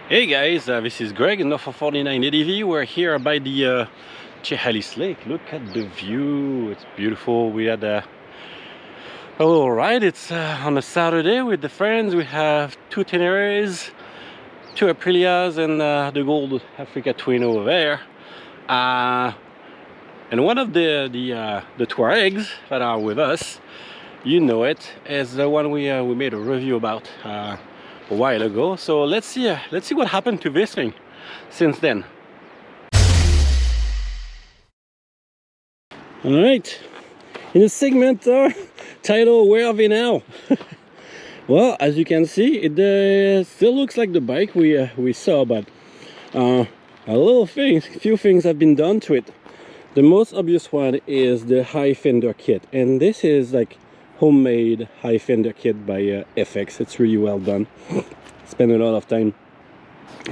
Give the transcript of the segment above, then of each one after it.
Hey guys, this is Greg in North 49 ADV. We're here by the Chehalis Lake. Look at the view, it's beautiful. We had a little ride. It's on a Saturday with the friends. We have two Teneres, two Aprilias, and the Gold Africa Twin over there. And one of the Tuaregs that are with us, you know it, is the one we made a review about a while ago. So let's see what happened to this thing since then. All right, in the segment title, where are we now? Well, as you can see, it still looks like the bike we saw, but a few things have been done to it. The most obvious one is the high fender kit, and this is like homemade high fender kit by FX. It's really well done. Spent a lot of time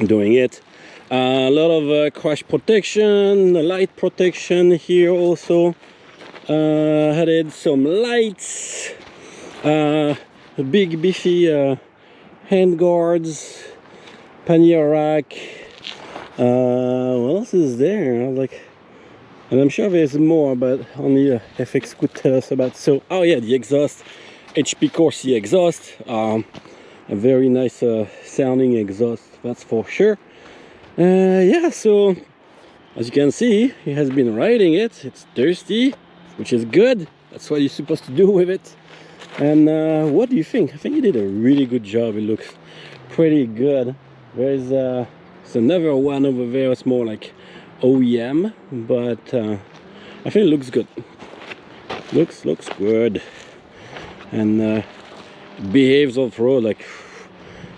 doing it. A lot of crash protection, light protection here also. Added some lights, big beefy hand guards, pannier rack. What else is there? And I'm sure there's more, but only FX could tell us about. So, oh yeah, the exhaust, HP Corsi exhaust, a very nice sounding exhaust, that's for sure. Yeah, so as you can see, he has been riding it. It's thirsty, which is good. That's what you're supposed to do with it. And what do you think? I think he did a really good job. It looks pretty good. There's another one over there. It's more like OEM, but I think it looks good. Looks good, and behaves off road like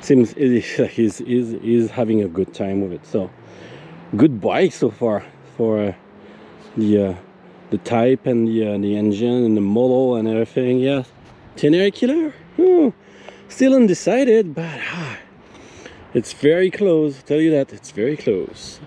seems he's having a good time with it. So good bike so far for the type and the engine and the model and everything. Yeah, Tenere killer. Still undecided, but it's very close. I'll tell you that, it's very close.